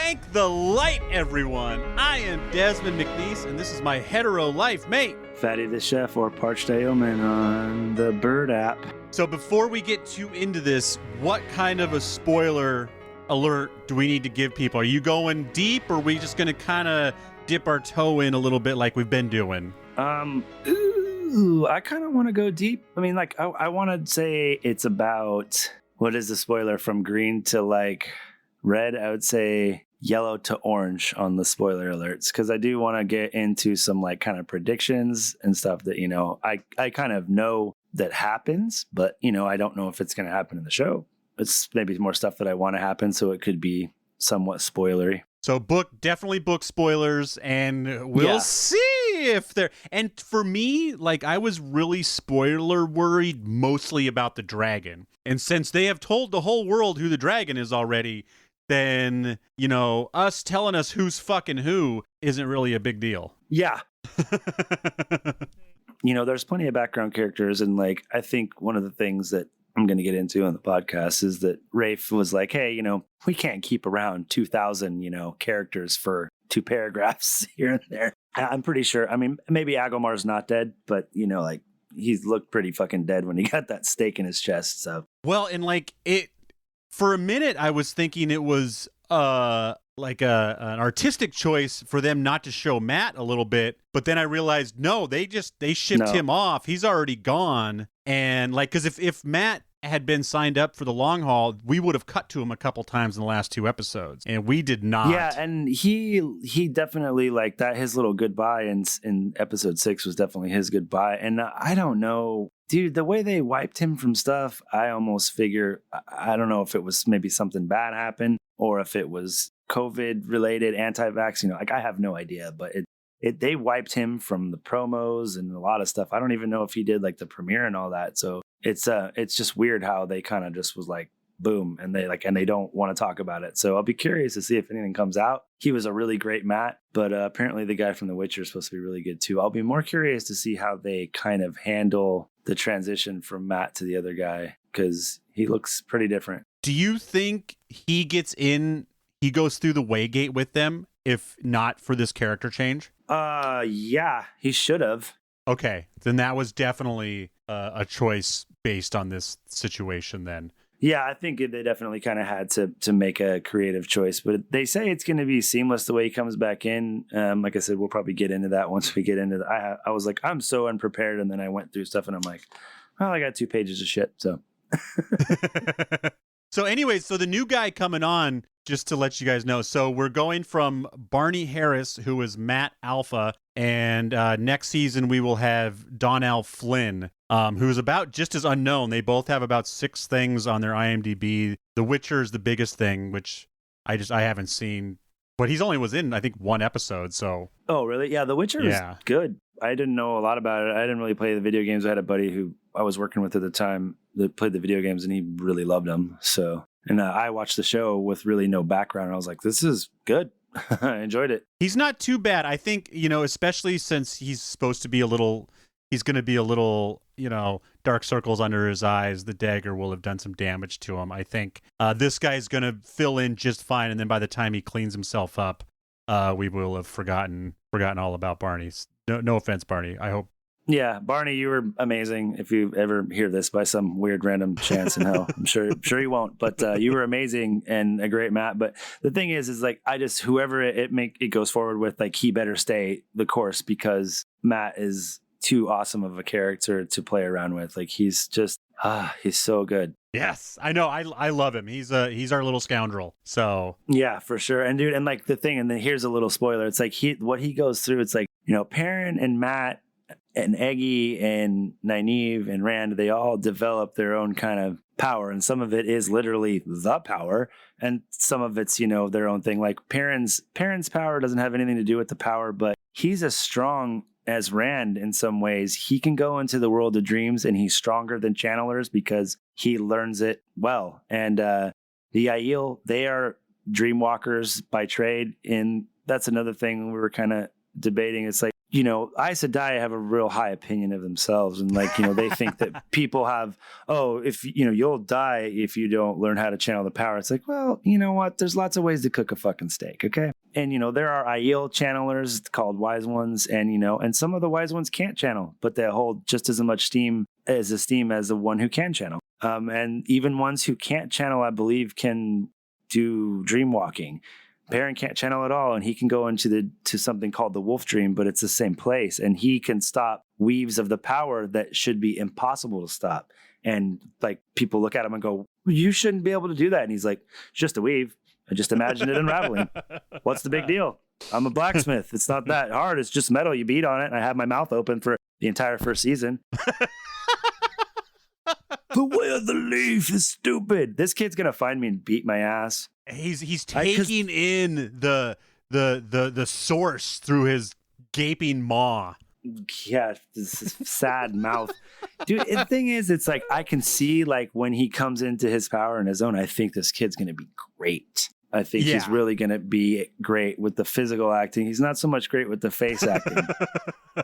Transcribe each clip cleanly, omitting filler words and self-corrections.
Thank the light, everyone. I am Desmond McNeese, and this is my hetero life, mate. Fatty the Chef or Parched Ailman on the Bird app. So before we get too into this, what kind of a spoiler alert do we need to give people? Are you going deep, or are we just going to kind of dip our toe in a little bit like we've been doing? I kind of want to go deep. I mean, like, I want to say it's about, what is the spoiler, from green to like red? I would say yellow to orange on the spoiler alerts, because I do want to get into some like kind of predictions and stuff that, you know, I kind of know that happens, but, you know, I don't know if it's going to happen in the show. It's maybe more stuff that I want to happen, so it could be somewhat spoilery. So definitely book spoilers, and we'll see if they're... And for me, like, I was really spoiler worried mostly about the dragon. And since they have told the whole world who the dragon is already, then, you know, us telling us who's fucking who isn't really a big deal. Yeah. You know, there's plenty of background characters, and like, I think one of the things that I'm going to get into on the podcast is that Rafe was like, hey, you know, we can't keep around 2,000, you know, characters for 2 paragraphs here and there. I'm pretty sure. I mean, maybe Agomar's not dead, but, you know, like, he's looked pretty fucking dead when he got that stake in his chest. So, well, and like for a minute, I was thinking it was like an artistic choice for them not to show Matt a little bit, but then I realized no, they shipped him off. He's already gone, and like, because if Matt had been signed up for the long haul, we would have cut to him a couple times in the last 2 episodes, and we did not. Yeah, and he definitely, like, that his little goodbye in episode 6 was definitely his goodbye. And I don't know, dude, the way they wiped him from stuff, I almost figure, I don't know if it was maybe something bad happened or if it was COVID related, anti-vax, you know, like, I have no idea, but they wiped him from the promos and a lot of stuff. I don't even know if he did like the premiere and all that. So it's just weird how they kind of just was like, boom, and they don't want to talk about it. So I'll be curious to see if anything comes out. He was a really great Matt, but apparently the guy from The Witcher is supposed to be really good too. I'll be more curious to see how they kind of handle the transition from Matt to the other guy, because he looks pretty different. Do you think he goes through the Waygate with them, if not for this character change? Yeah, he should have. Okay, then that was definitely a choice based on this situation then. Yeah, I think they definitely kind of had to make a creative choice, but they say it's going to be seamless the way he comes back in. Like I said, we'll probably get into that once we get into that. I was like, I'm so unprepared, and then I went through stuff, and I'm like, well, I got 2 pages of shit, so. So anyways, so the new guy coming on, just to let you guys know, so we're going from Barney Harris, who is Matt Alpha, and next season we will have Donnell Flynn, who's about just as unknown. They both have about 6 things on their IMDb. The Witcher is the biggest thing, which I haven't seen, but he's only was in, I think, 1 episode, so. Oh, really? Yeah, The Witcher is good. I didn't know a lot about it. I didn't really play the video games. I had a buddy who I was working with at the time that played the video games, and he really loved them. So, and I watched the show with really no background, and I was like, this is good. I enjoyed it. He's not too bad. I think, you know, especially since he's supposed to be he's going to be a little, you know, dark circles under his eyes. The dagger will have done some damage to him. I think this guy's going to fill in just fine, and then by the time he cleans himself up, we will have forgotten all about Barney's. No offense, Barney. I hope. Yeah, Barney, you were amazing. If you ever hear this by some weird random chance in hell, I'm sure you won't. But you were amazing and a great Matt. But the thing is like, whoever it goes forward with, like, he better stay the course, because Matt is too awesome of a character to play around with. Like, he's just he's so good. Yes, I know. I love him. He's our little scoundrel. So yeah, for sure. And dude, and like the thing, and then here's a little spoiler. It's like what he goes through. It's like, you know, Perrin and Matt and Eggie and Nynaeve and Rand, they all develop their own kind of power, and some of it is literally the power, and some of it's, you know, their own thing. Like Perrin's power doesn't have anything to do with the power, but he's as strong as Rand in some ways. He can go into the world of dreams, and he's stronger than channelers because he learns it well. And the Aiel, they are dreamwalkers by trade, and that's another thing we were kind of debating. It's like, Aes Sedai have a real high opinion of themselves. And like, they think that people have, if, you'll die if you don't learn how to channel the power. It's like, well, you know what? There's lots of ways to cook a fucking steak. Okay. And, there are Aiel channelers called wise ones. And, and some of the wise ones can't channel, but they hold just as much esteem as the one who can channel. And even ones who can't channel, I believe, can do dream walking. Perrin can't channel at all, and he can go into something called the Wolf Dream, but it's the same place, and he can stop weaves of the power that should be impossible to stop. And like people look at him and go, "You shouldn't be able to do that." And he's like, "It's just a weave. I just imagined it unraveling. What's the big deal? I'm a blacksmith. It's not that hard. It's just metal. You beat on it." And I have my mouth open for the entire first season. The way of the leaf is stupid. This kid's gonna find me and beat my ass. He's taking in the source through his gaping maw. Yeah, this is sad mouth. Dude, the thing is, it's like I can see like when he comes into his power and his own, I think this kid's gonna be great. I think he's really gonna be great with the physical acting. He's not so much great with the face acting.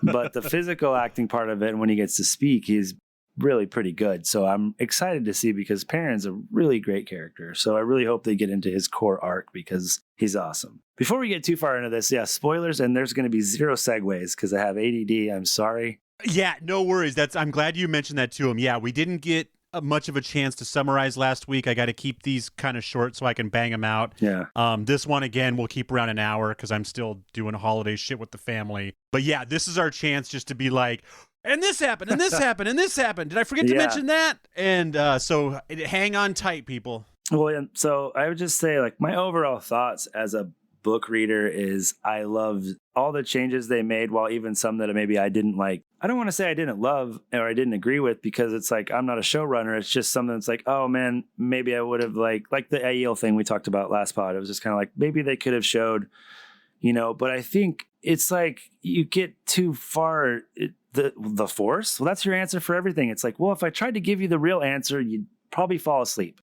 But the physical acting part of it, and when he gets to speak, he's really pretty good. So I'm excited to see, because Perrin's a really great character. So I really hope they get into his core arc, because he's awesome. Before we get too far into this, spoilers, and there's going to be zero segues because I have ADD. I'm sorry. Yeah, no worries. I'm glad you mentioned that to him. Yeah, we didn't get much of a chance to summarize last week. I got to keep these kind of short so I can bang them out. Yeah. This one, again, we'll keep around an hour because I'm still doing holiday shit with the family. But yeah, this is our chance just to be like, and this happened, and this happened, and this happened. Did I forget to mention that? And so hang on tight, people. Well, and so I would just say, like, my overall thoughts as a book reader is I loved all the changes they made, while even some that maybe I didn't like. I don't want to say I didn't love or I didn't agree with, because it's like I'm not a showrunner. It's just something that's like, oh man, maybe I would have like the Aiel thing we talked about last pod. It was just kind of like maybe they could have showed, but I think it's like you get too far. The Force? Well, that's your answer for everything. It's like, well, if I tried to give you the real answer, you'd probably fall asleep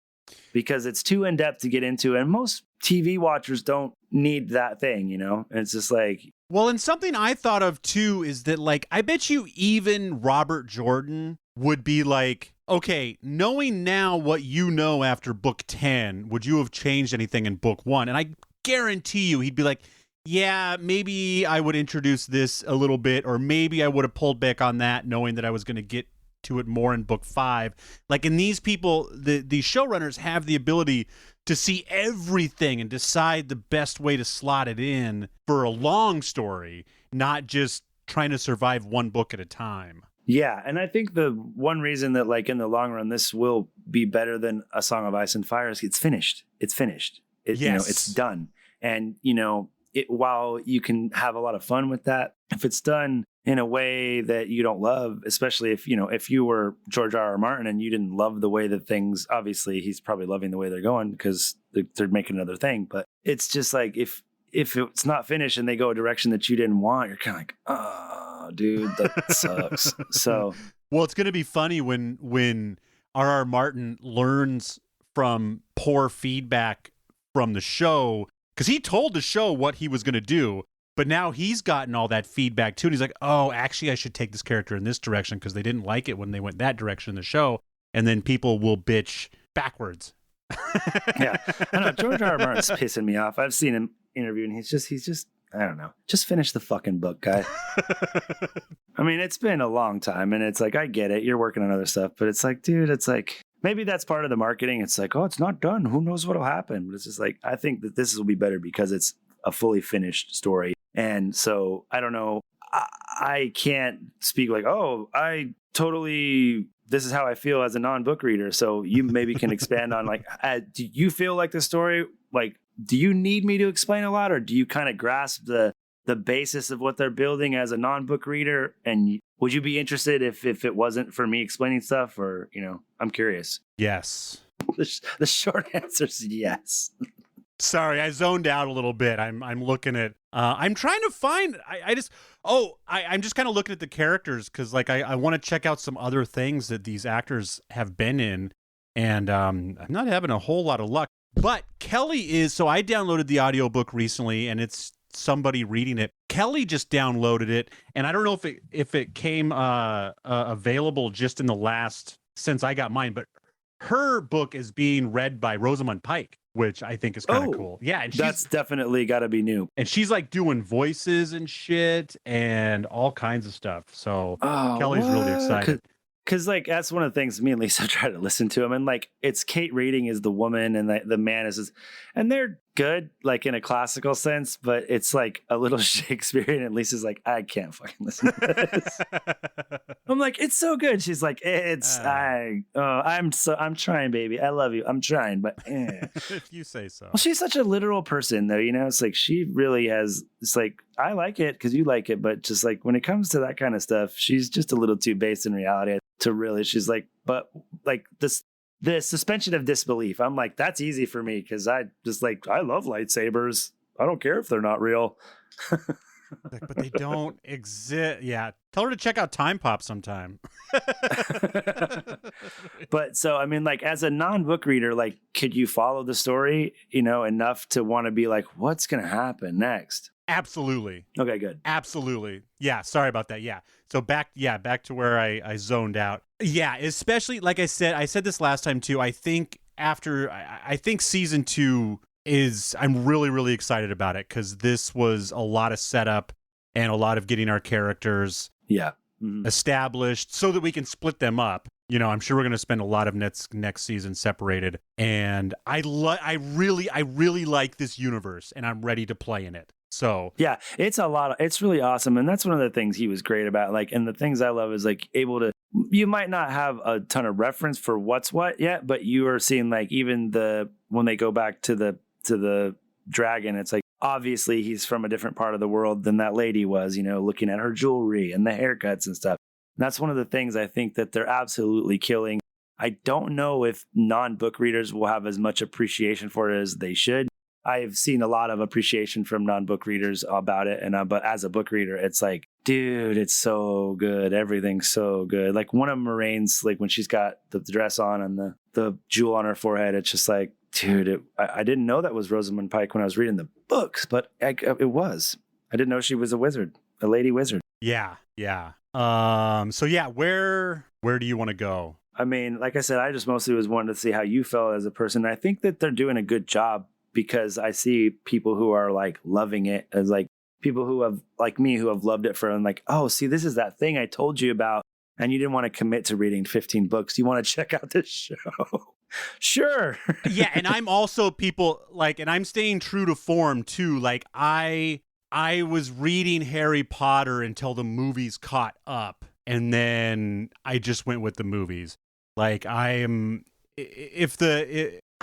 because it's too in-depth to get into. And most TV watchers don't need that thing, And it's just like... Well, and something I thought of, too, is that, like, I bet you even Robert Jordan would be like, okay, knowing now what you know after book 10, would you have changed anything in book 1? And I guarantee you he'd be like, yeah, maybe I would introduce this a little bit, or maybe I would have pulled back on that knowing that I was going to get to it more in book 5. Like, and these people, these showrunners have the ability to see everything and decide the best way to slot it in for a long story, not just trying to survive one book at a time. Yeah, and I think the one reason that, like, in the long run, this will be better than A Song of Ice and Fire is it's finished. It's finished. It's done. And, while you can have a lot of fun with that, if it's done in a way that you don't love, especially if you were George R.R. Martin and you didn't love the way that things, obviously he's probably loving the way they're going because they're making another thing. But it's just like, if it's not finished and they go a direction that you didn't want, you're kind of like, oh, dude, that sucks. So, well, it's going to be funny when R.R. Martin learns from poor feedback from the show, because he told the show what he was going to do, but now he's gotten all that feedback too. And he's like, oh, actually, I should take this character in this direction because they didn't like it when they went that direction in the show. And then people will bitch backwards. Yeah. I know. George R.R. Martin's pissing me off. I've seen him interview and he's just, I don't know. Just finish the fucking book, guy. I mean, it's been a long time and it's like, I get it. You're working on other stuff, but it's like, dude, it's like, maybe that's part of the marketing. It's like, oh, it's not done. Who knows what'll happen? But it's just like, I think that this will be better because it's a fully finished story. And so I don't know. I can't speak like, oh, this is how I feel as a non-book reader. So you maybe can expand on like, do you feel like the story, like, do you need me to explain a lot, or do you kind of grasp the basis of what they're building as a non-book reader? And would you be interested if it wasn't for me explaining stuff, or, I'm curious. Yes. The short answer is yes. Sorry, I zoned out a little bit. I'm looking at, I'm trying to find, I'm just kind of looking at the characters because like I want to check out some other things that these actors have been in, and I'm not having a whole lot of luck. But Kelly so I downloaded the audiobook recently and it's somebody reading it. Kelly just downloaded it, and I don't know if it came available just in the last since I got mine, but her book is being read by Rosamund Pike, which I think is kind of cool. Yeah, and that's definitely got to be new. And she's like doing voices and shit and all kinds of stuff. So Kelly's really excited. Because like that's one of the things me and Lisa try to listen to him, and like it's Kate reading is the woman and the man is, and they're good like in a classical sense, but it's like a little Shakespearean. And Lisa's like, I can't fucking listen to this. I'm like, it's so good. She's like, I'm trying, baby. I love you. I'm trying, but if you say so. Well, she's such a literal person, though. You know, it's like she really has. It's like I like it because you like it, but just like when it comes to that kind of stuff, she's just a little too based in reality to really. She's like, but like the suspension of disbelief. I'm like, that's easy for me because I just like I love lightsabers. I don't care if they're not real. But they don't exist. Yeah. Tell her to check out Time Pop sometime. But so, I mean, like as a non-book reader, like, could you follow the story, you know, enough to want to be like, what's going to happen next? Absolutely. Okay, good. Absolutely. Yeah. Sorry about that. Yeah. So back to where I zoned out. Yeah. Especially, like I said this last time too. I think season 2 I'm really, really excited about it because this was a lot of setup and a lot of getting our characters established so that we can split them up. You know, I'm sure we're going to spend a lot of next season separated. And I really like this universe and I'm ready to play in it. So yeah, it's really awesome. And that's one of the things he was great about. Like, and the things I love is like you might not have a ton of reference for what's what yet, but you are seeing like even when they go back to the dragon, it's like obviously he's from a different part of the world than that lady was, you know, looking at her jewelry and the haircuts and stuff. And that's one of the things I think that they're absolutely killing. I don't know if non-book readers will have as much appreciation for it as they should. I've seen a lot of appreciation from non-book readers about it, but as a book reader, it's like, dude, it's so good. Everything's so good. Like one of Moraine's, like when she's got the dress on and the jewel on her forehead, it's just like, dude, I didn't know that was Rosamund Pike when I was reading the books, but it was. I didn't know she was a wizard, a lady wizard. Yeah. So yeah, where do you want to go? I mean, like I said, I just mostly was wanting to see how you felt as a person. I think that they're doing a good job because I see people who are like loving it as like people who have like me who have loved it for and like, oh, see, this is that thing I told you about. And you didn't want to commit to reading 15 books. You want to check out this show. Sure. Yeah. And I'm also people like, and I'm staying true to form too. Like I was reading Harry Potter until the movies caught up. And then I just went with the movies. Like I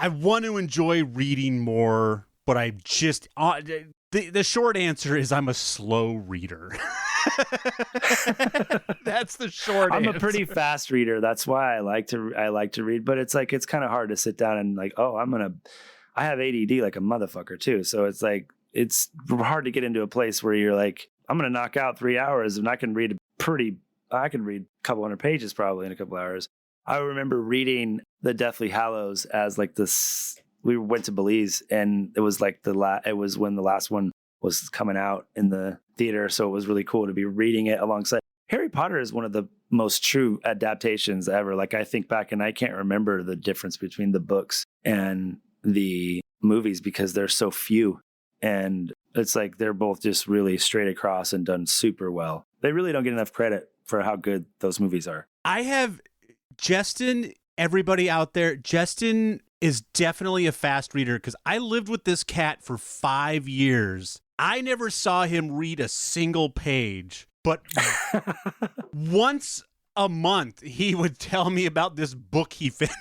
want to enjoy reading more, but I just, the short answer is I'm a slow reader. That's the short answer. I'm a pretty fast reader. That's why I like to read, but it's like, it's kind of hard to sit down and like, oh, I have ADD like a motherfucker too. So it's like, it's hard to get into a place where you're like, I'm going to knock out 3 hours and I can read a couple hundred pages probably in a couple hours. I remember reading The Deathly Hallows as like this. We went to Belize, and it was like it was when the last one was coming out in the theater, so it was really cool to be reading it alongside. Harry Potter is one of the most true adaptations ever. Like I think back, and I can't remember the difference between the books and the movies because there's so few, and it's like they're both just really straight across and done super well. They really don't get enough credit for how good those movies are. I have Justin, everybody out there, Justin is definitely a fast reader because I lived with this cat for 5 years. I never saw him read a single page, but once a month he would tell me about this book he finished.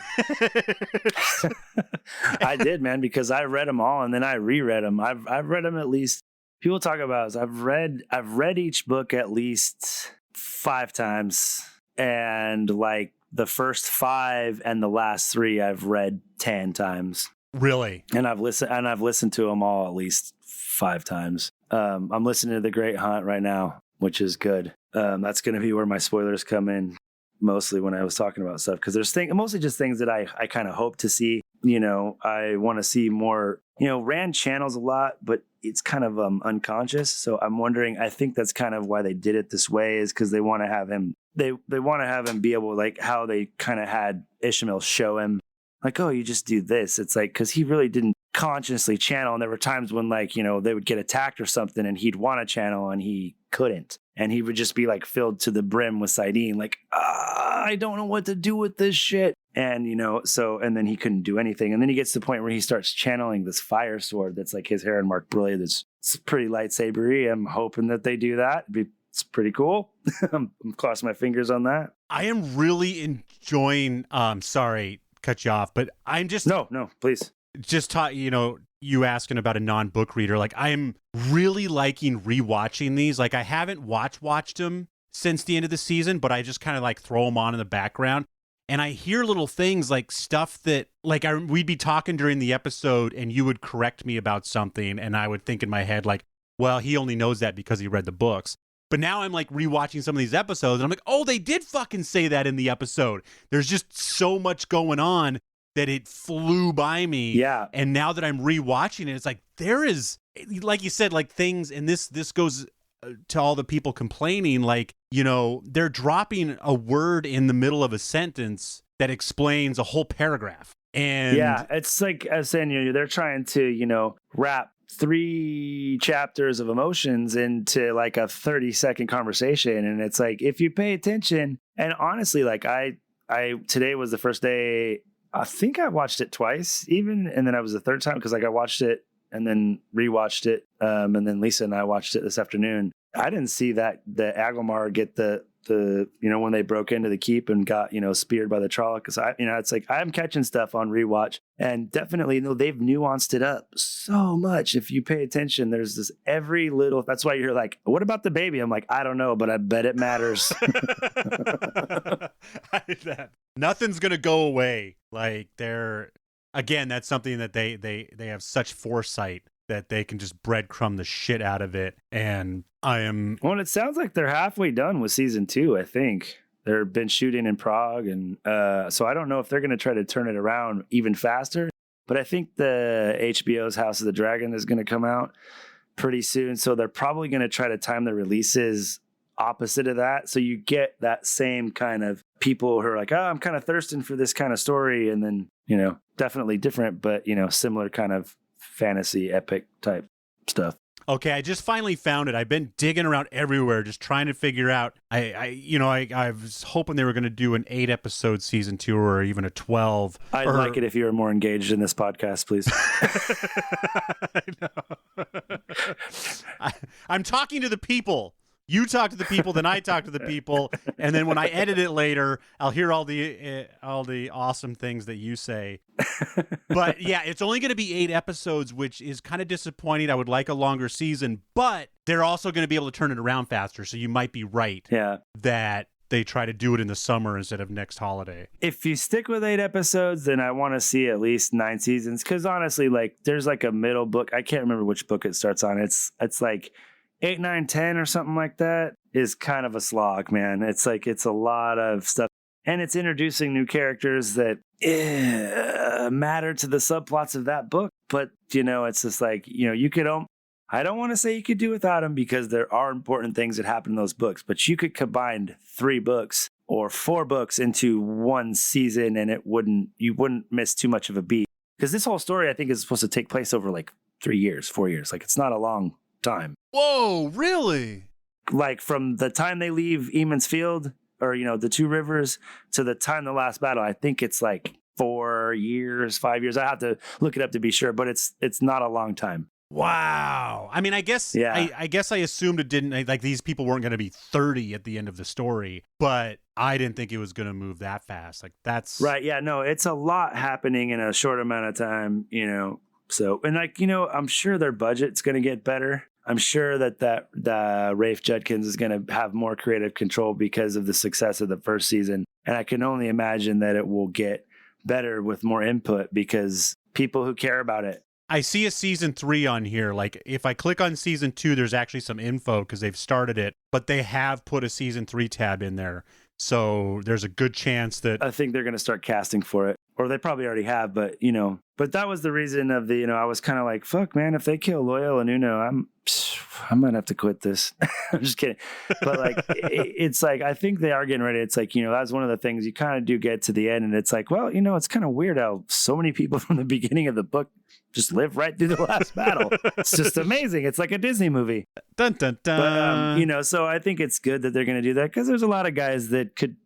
I did, man, because I read them all and then I reread them. I've read them at least. People talk about it. I've read each book at least 5 times, and like the first 5 and the last 3 I've read 10 times. Really? And I've listened to them all at least 5 times. I'm listening to The Great Hunt right now, which is good. That's going to be where my spoilers come in mostly when I was talking about stuff, because there's mostly just things that I kind of hope to see I want to see more. Rand channels a lot, but it's kind of unconscious. So I'm wondering, I think that's kind of why they did it this way, is because they want to have him, they want to have him be able, like how they kind of had Ishmael show him, like, oh, you just do this. It's like, because he really didn't consciously channel. And there were times when, like, they would get attacked or something and he'd want to channel and he couldn't. And he would just be like filled to the brim with Sidene, like, I don't know what to do with this shit. And, and then he couldn't do anything. And then he gets to the point where he starts channeling this fire sword that's like his hair and Mark Bruley. That's pretty lightsabery. I'm hoping that they do that. It's pretty cool. I'm crossing my fingers on that. I am really enjoying, sorry, cut you off, but I'm just... No, please. Just you asking about a non-book reader, like I'm really liking rewatching these. Like I haven't watched them since the end of the season, but I just kind of like throw them on in the background. And I hear little things like stuff that like we'd be talking during the episode and you would correct me about something. And I would think in my head, like, well, he only knows that because he read the books. But now I'm like rewatching some of these episodes and I'm like, oh, they did fucking say that in the episode. There's just so much going on that it flew by me. Yeah. And now that I'm rewatching it, it's like there is, like you said, like things, and this goes to all the people complaining, like, they're dropping a word in the middle of a sentence that explains a whole paragraph. And yeah, it's like I was saying, they're trying to, wrap 3 chapters of emotions into like a 30-second conversation. And it's like, if you pay attention, and honestly, like I today was the first day, I think I watched it twice even. And then I was the third time because like I watched it and then rewatched it. And then Lisa and I watched it this afternoon. I didn't see that the Agelmar get the when they broke into the keep and got, speared by the Trolloc. Cause it's like I'm catching stuff on rewatch, and definitely they've nuanced it up so much. If you pay attention, there's this every little, that's why you're like, what about the baby? I'm like, I don't know, but I bet it matters. Nothing's going to go away. Like again, that's something that they have such foresight that they can just breadcrumb the shit out of it. And well, it sounds like they're halfway done with season 2. I think they've been shooting in Prague. And so I don't know if they're going to try to turn it around even faster, but I think the HBO's House of the Dragon is going to come out pretty soon. So they're probably going to try to time the releases opposite of that. So you get that same kind of people who are like, oh, I'm kind of thirsting for this kind of story. And then, definitely different, but, similar kind of fantasy epic type stuff. Okay, I just finally found it. I've been digging around everywhere, just trying to figure out. I was hoping they were going to do an 8-episode season 2 or even a 12. I'd like it if you were more engaged in this podcast, please. I know. I'm talking to the people. You talk to the people, then I talk to the people, and then when I edit it later, I'll hear all the awesome things that you say. But yeah, it's only going to be 8 episodes, which is kind of disappointing. I would like a longer season, but they're also going to be able to turn it around faster. So you might be right. Yeah, that they try to do it in the summer instead of next holiday. If you stick with 8 episodes, then I want to see at least 9 seasons. Because honestly, like there's like a middle book. I can't remember which book it starts on. It's like 8, 9, 10 or something like that is kind of a slog, man. It's like, it's a lot of stuff. And it's introducing new characters that matter to the subplots of that book. But, it's just like, you could, I don't want to say you could do without them because there are important things that happen in those books, but you could combine 3 books or 4 books into one season and you wouldn't miss too much of a beat. Because this whole story, I think, is supposed to take place over like 3 years, 4 years. Like it's not a long time. Whoa, really? Like from the time they leave Eamon's Field or, the 2 rivers to the time the last battle, I think it's like 4 years, 5 years. I have to look it up to be sure, but it's not a long time. Wow. I mean, I guess, yeah. I guess I assumed it didn't, like these people weren't going to be 30 at the end of the story, but I didn't think it was going to move that fast. Like that's right. Yeah, no, it's a lot happening in a short amount of time, So, and like, I'm sure their budget's going to get better. I'm sure that Rafe Judkins is going to have more creative control because of the success of the first season. And I can only imagine that it will get better with more input because people who care about it. I see a season 3 on here. Like if I click on season 2, there's actually some info because they've started it, but they have put a season 3 tab in there. So there's a good chance that I think they're going to start casting for it. or they probably already have, but but that was the reason of the, I was kind of like, fuck, man, if they kill Loyal and Uno, I might have to quit this. I'm just kidding. But like, it's like, I think they are getting ready. It's like, that's one of the things you kind of do get to the end. And it's like, well, it's kind of weird how so many people from the beginning of the book just live right through the last battle. It's just amazing. It's like a Disney movie. Dun, dun, dun. But, so I think it's good that they're going to do that, because there's a lot of guys that could,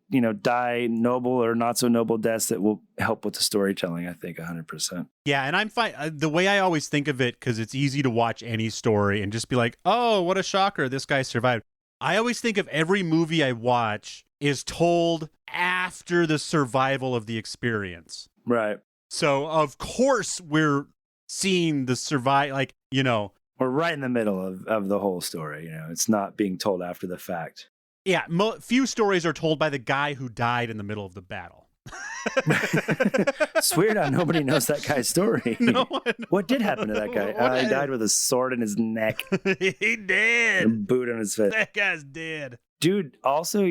die noble or not so noble deaths that will help with the storytelling, I think 100%. Yeah, and I'm fine. The way I always think of it, because it's easy to watch any story and just be like, oh, what a shocker, this guy survived. I always think of every movie I watch is told after the survival of the experience. Right. So, of course, we're seeing the survive, like, we're right in the middle of the whole story. It's not being told after the fact. Yeah, few stories are told by the guy who died in the middle of the battle. It's weird how nobody knows that guy's story. No one. What did happen to that guy? He died with a sword in his neck. He did. And a boot on his face. That guy's dead. Dude, also,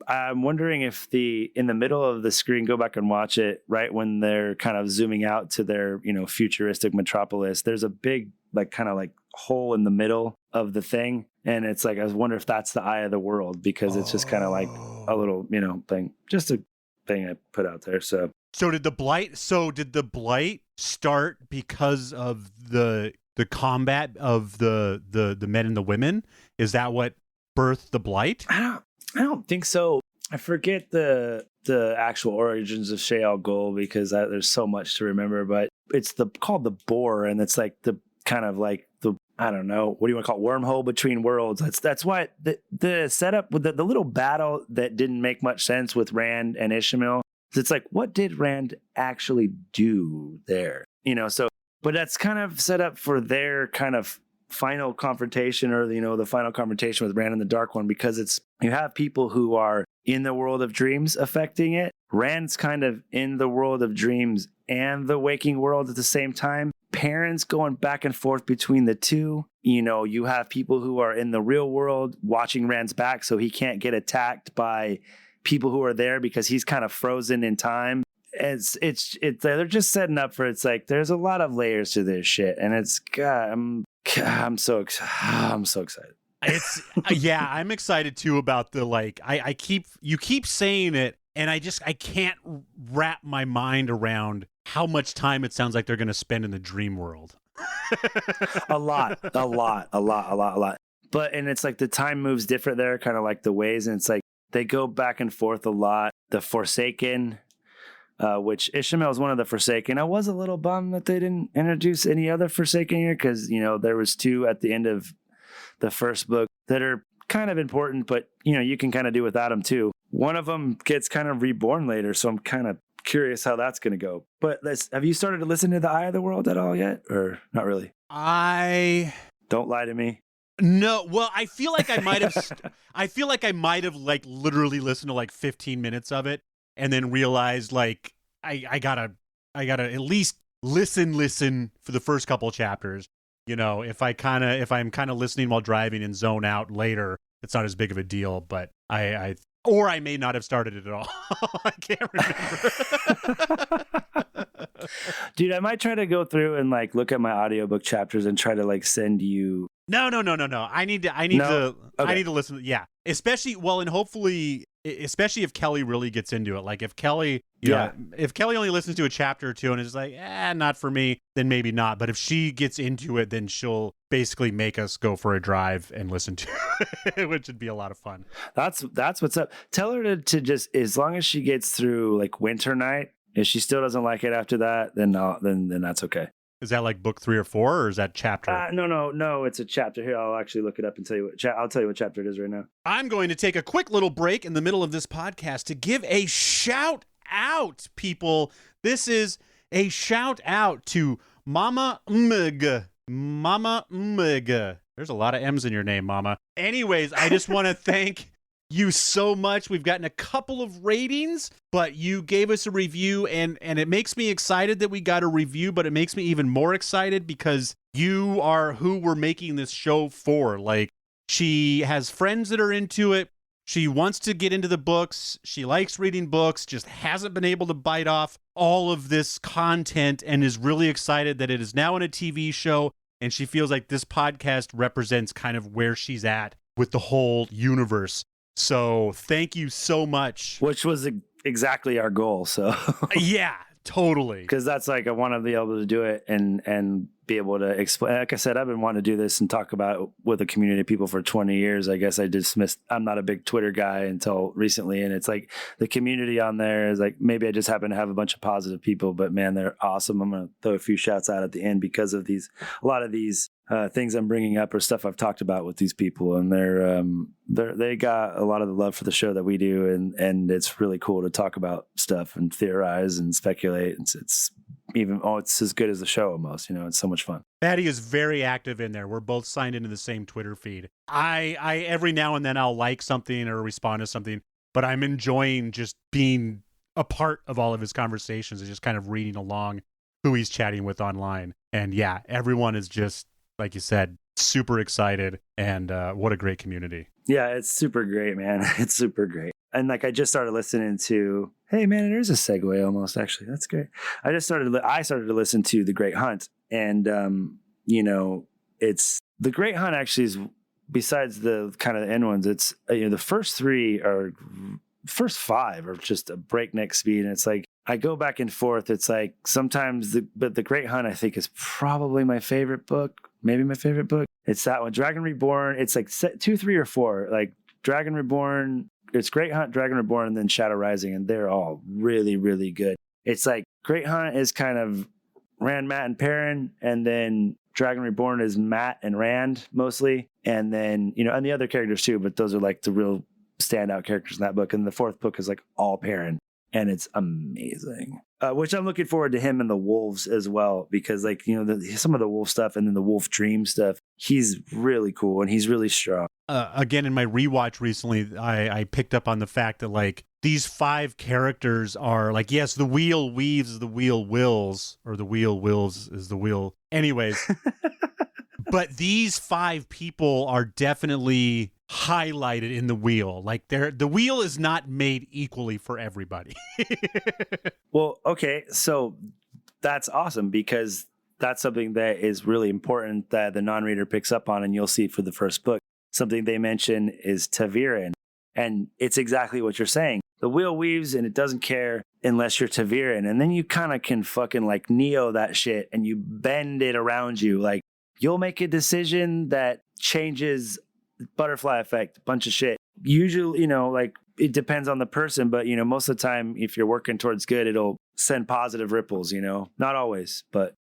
I'm wondering if in the middle of the screen, go back and watch it, right when they're kind of zooming out to their, futuristic metropolis, there's a big, kind of hole in the middle of the thing. And it's like, I wonder if that's the eye of the world, because it's just kind of like a little, thing, just a thing I put out there. So did the blight start because of the combat of the men and the women? Is that what birthed the blight? I don't think so. I forget the actual origins of Shayal Ghul, because there's so much to remember, but it's called the Boar, and it's like the kind of like the, I don't know, what do you want to call it, wormhole between worlds. That's why the setup with the little battle that didn't make much sense with Rand and Ishmael. It's like, what did Rand actually do there? So, but that's kind of set up for their kind of final confrontation, or the final confrontation with Rand and the Dark One, because you have people who are in the world of dreams affecting it. Rand's kind of in the world of dreams and the waking world at the same time. Parents going back and forth between the two. You have people who are in the real world watching Rand's back, so he can't get attacked by people who are there because he's kind of frozen in time. It's they're just setting up for, it's like, there's a lot of layers to this shit, and it's, God, I'm so excited. It's yeah, I'm excited too about the you keep saying it, and I can't wrap my mind around how much time it sounds like they're going to spend in the dream world. a lot. But, and it's like the time moves different there, kind of like the ways, and it's like they go back and forth a lot. The Forsaken, which Ishmael is one of the Forsaken. I was a little bummed that they didn't introduce any other Forsaken here, because there was two at the end of the first book that are kind of important, but you can kind of do without them too. One of them gets kind of reborn later, so I'm kind of curious how that's going to go. But have you started to listen to The Eye of the World at all yet, or not really? Don't lie to me. No, well, I feel like I might have. I feel like I might have literally listened to 15 minutes of it, and then realized I gotta at least listen for the first couple chapters. If I'm kind of listening while driving and zone out later, it's not as big of a deal. But or I may not have started it at all. I can't remember. Dude, I might try to go through and look at my audiobook chapters and try to send you. No. I need to listen. Yeah. Especially, and hopefully, especially if Kelly really gets into it. If Kelly, if Kelly only listens to a chapter or two and is like, not for me, then maybe not. But if she gets into it, then she'll basically make us go for a drive and listen to it, which would be a lot of fun. That's what's up. Tell her to just, as long as she gets through Winter Night, if she still doesn't like it after that, then that's okay. Is that book 3 or 4, or is that chapter? No. It's a chapter. Here, I'll actually look it up and tell you I'll tell you what chapter it is right now. I'm going to take a quick little break in the middle of this podcast to give a shout out, people. This is a shout out to Mama Mg. Mama Mg. There's a lot of M's in your name, Mama. Anyways, I just want to thank you so much. We've gotten a couple of ratings, but you gave us a review, and it makes me excited that we got a review, but it makes me even more excited because you are who we're making this show for. She has friends that are into it. She wants to get into the books. She likes reading books, just hasn't been able to bite off all of this content and is really excited that it is now in a TV show. And she feels like this podcast represents kind of where she's at with the whole universe. So thank you so much. Which was exactly our goal. So yeah, totally. Because that's like I want to be able to do it and be able to explain. Like I said, I've been wanting to do this and talk about it with a community of people for 20 years. I guess I dismissed. I'm not a big Twitter guy until recently, and it's like the community on there is like maybe I just happen to have a bunch of positive people, but man, they're awesome. I'm gonna throw a few shouts out at the end because of a lot of these things I'm bringing up or stuff I've talked about with these people, and they got a lot of the love for the show that we do, and it's really cool to talk about stuff and theorize and speculate. It's it's as good as the show almost. It's so much fun. Patty is very active in there. We're both signed into the same Twitter feed. I every now and then I'll like something or respond to something, but I'm enjoying just being a part of all of his conversations and just kind of reading along who he's chatting with online. And yeah, everyone is just, like you said, super excited, and what a great community. Yeah, it's super great, man. It's super great. And like I just started listening to, hey man, there's a segue almost actually. That's great. I started to listen to The Great Hunt, and it's The Great Hunt actually is, besides the kind of the end ones, it's the first five are just a breakneck speed, and it's like I go back and forth. It's like sometimes but The Great Hunt I think is probably my favorite book, maybe my favorite book. It's that one, Dragon Reborn. It's like 2, 3, or 4, like Dragon Reborn. It's Great Hunt, Dragon Reborn, and then Shadow Rising, and they're all really, really good. It's like Great Hunt is kind of Rand, Matt, and Perrin, and then Dragon Reborn is Matt and Rand mostly, and then and the other characters too, but those are like the real standout characters in that book. And the fourth book is like all Perrin, and it's amazing. Which I'm looking forward to him and the wolves as well, because like some of the wolf stuff and then the wolf dream stuff, he's really cool and he's really strong. Again, in my rewatch recently, I picked up on the fact that like these 5 characters are like, yes, the wheel weaves, the wheel wills, or the wheel wills is the wheel. Anyways, but these 5 people are definitely highlighted in the wheel. Like the wheel is not made equally for everybody. Well, okay, so that's awesome, because that's something that is really important that the non-reader picks up on, and you'll see for the first book. Something they mention is ta'veren, and it's exactly what you're saying. The wheel weaves and it doesn't care unless you're ta'veren, and then you kind of can fucking like Neo that shit, and you bend it around you. Like you'll make a decision that changes butterfly effect, a bunch of shit. Usually, like it depends on the person, but most of the time, if you're working towards good, it'll send positive ripples. Not always, but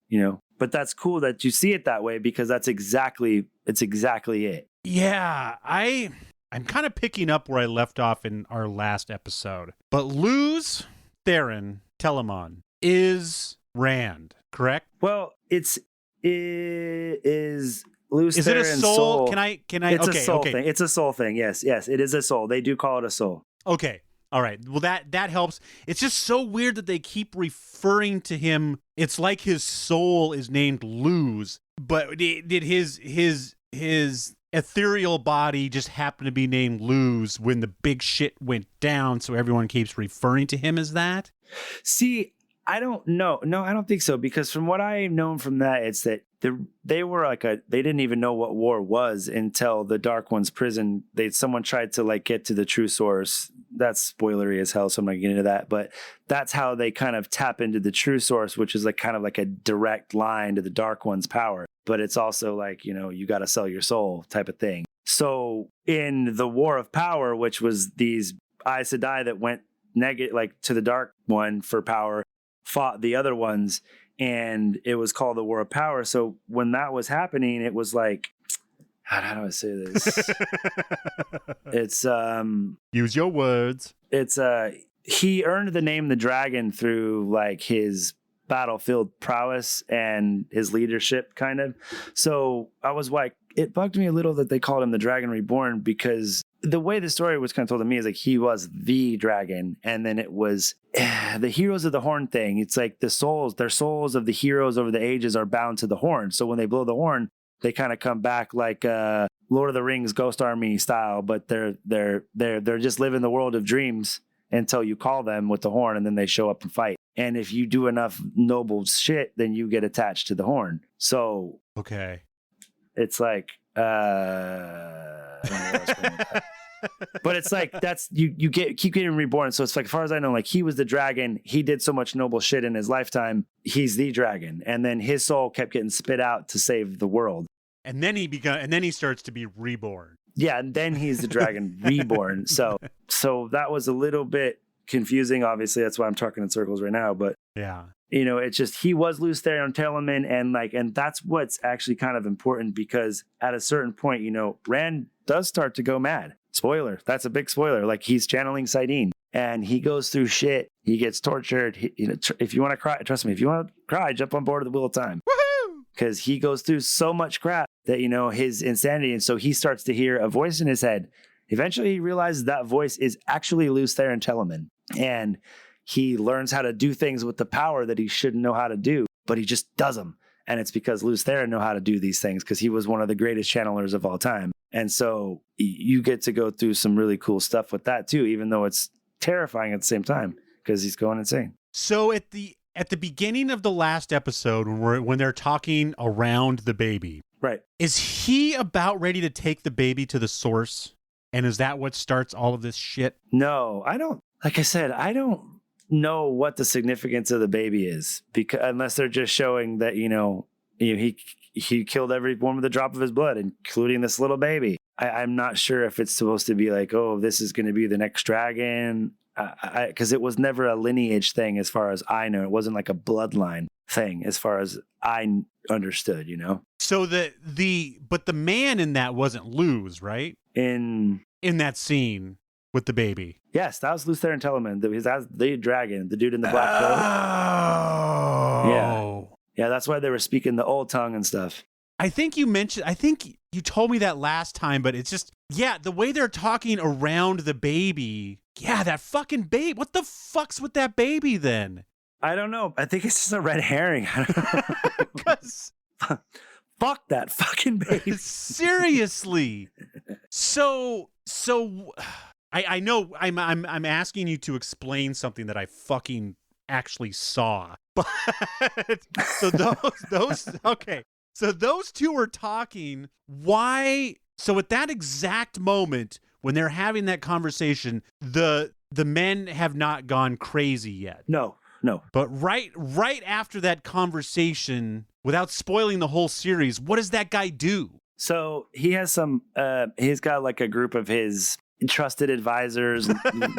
but that's cool that you see it that way, because it's exactly it. Yeah, I'm kind of picking up where I left off in our last episode. But Luz Theron Telamon is Rand, correct? Well, it is Luz Is it a Theron's soul? Can I? It's okay, a soul okay. thing. It's a soul thing. Yes, it is a soul. They do call it a soul. Okay. All right. Well, that helps. It's just so weird that they keep referring to him. It's like his soul is named Luz, but did his ethereal body just happen to be named Luz when the big shit went down, so everyone keeps referring to him as that? See, I don't know. No, I don't think so, because from what I've known from that, it's that they were they didn't even know what war was until the Dark One's prison. Someone tried to like get to the true source. That's spoilery as hell, so I'm not getting into that. But that's how they kind of tap into the true source, which is like kind of like a direct line to the Dark One's power. But it's also like, you got to sell your soul type of thing. So in the War of Power, which was these Aes Sedai that went negative, like to the Dark One for power, fought the other ones, and it was called the War of Power. So when that was happening, it was like, how do I say this? It's use your words. It's he earned the name the Dragon through like his battlefield prowess and his leadership, kind of. So I was like, it bugged me a little that they called him the Dragon Reborn, because the way the story was kind of told to me is like he was the dragon, and then it was the heroes of the horn thing. It's like their souls of the heroes over the ages are bound to the horn. So when they blow the horn, they kind of come back like Lord of the Rings Ghost Army style, but they're just living the world of dreams until you call them with the horn, and then they show up and fight. And if you do enough noble shit, then you get attached to the horn. So okay, it's like I don't know where I was going with that. But it's like that's you keep getting reborn. So it's like, as far as I know, like he was the dragon. He did so much noble shit in his lifetime. He's the dragon, and then his soul kept getting spit out to save the world. And then he starts to be reborn. Yeah, and then he's the dragon reborn. So that was a little bit confusing. Obviously, that's why I'm talking in circles right now. But yeah, it's just he was loose there on Telemann, and that's what's actually kind of important, because at a certain point, Rand does start to go mad. Spoiler, that's a big spoiler. Like, he's channeling Saidin, and he goes through shit. He gets tortured. If you want to cry, trust me, if you want to cry, jump on board of the Wheel of Time. Woohoo! Because he goes through so much crap that, his insanity. And so he starts to hear a voice in his head. Eventually, he realizes that voice is actually Lews Therin Telemann. And he learns how to do things with the power that he shouldn't know how to do, but he just does them. And it's because Lews Therin know how to do these things, because he was one of the greatest channelers of all time. And so you get to go through some really cool stuff with that too, even though it's terrifying at the same time, because he's going insane. So at the beginning of the last episode, when they're talking around the baby, right? Is he about ready to take the baby to the source? And is that what starts all of this shit? No, I don't. Like I said, I don't know what the significance of the baby is, because unless they're just showing that he killed everyone with a drop of his blood, including this little baby. I'm not sure if it's supposed to be like, oh, this is going to be the next dragon, because it was never a lineage thing as far as I know. It wasn't like a bloodline thing as far as I understood. So but the man in that wasn't Lews, right? In that scene with the baby. Yes, that was Lews Therin Telemann. That's the dragon, the dude in the black coat. Oh. Yeah, that's why they were speaking the old tongue and stuff. I think you told me that last time, but it's just, the way they're talking around the baby. Yeah, that fucking baby. What the fuck's with that baby then? I don't know. I think it's just a red herring. Because fuck that fucking baby. Seriously. So I know I'm asking you to explain something that I fucking actually saw. But so those okay. So those two were talking. Why? So at that exact moment when they're having that conversation, the men have not gone crazy yet. No. But right after that conversation, without spoiling the whole series, what does that guy do? So he has he's got like a group of his trusted advisors,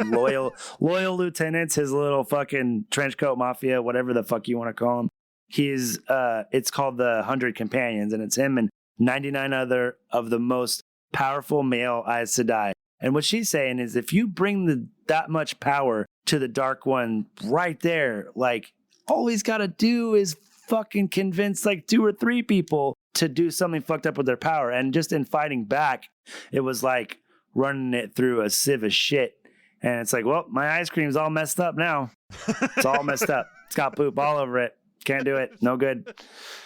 loyal lieutenants, his little fucking trench coat mafia, whatever the fuck you want to call them. It's called the 100 Companions, and it's him and 99 other of the most powerful male Aes Sedai. And what she's saying is, if you bring that much power to the Dark One right there, like, all he's got to do is fucking convince like 2 or 3 people to do something fucked up with their power. And just in fighting back, it was like running it through a sieve of shit. And it's like, well, my ice cream's all messed up now. It's all messed up. It's got poop all over it. Can't do it. No good.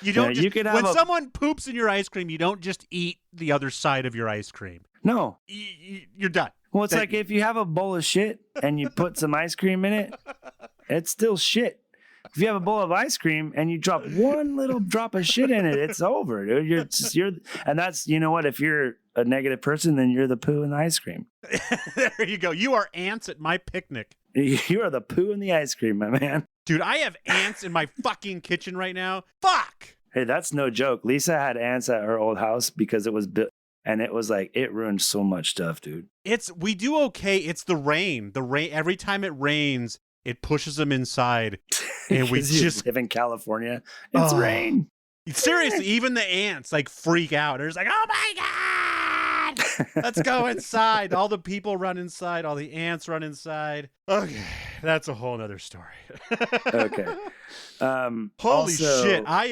You don't. You could when someone poops in your ice cream, you don't just eat the other side of your ice cream. No, you're done. Well, it's like if you have a bowl of shit and you put some ice cream in it, it's still shit. If you have a bowl of ice cream and you drop one little drop of shit in it, it's over, dude. And that's, you know what? If you're a negative person, then you're the poo in the ice cream. There you go. You are ants at my picnic. You are the poo in the ice cream, my man. Dude, I have ants in my fucking kitchen right now. Fuck. Hey, that's no joke. Lisa had ants at her old house because it was built, and it was like, it ruined so much stuff, dude. We do okay. It's the rain. Every time it rains, it pushes them inside. And we just live in California. It's rain. Seriously, even the ants like freak out. They're just like, oh my God, let's go inside. All the people run inside. All the ants run inside. Okay, that's a whole nother story. Okay. Holy shit. I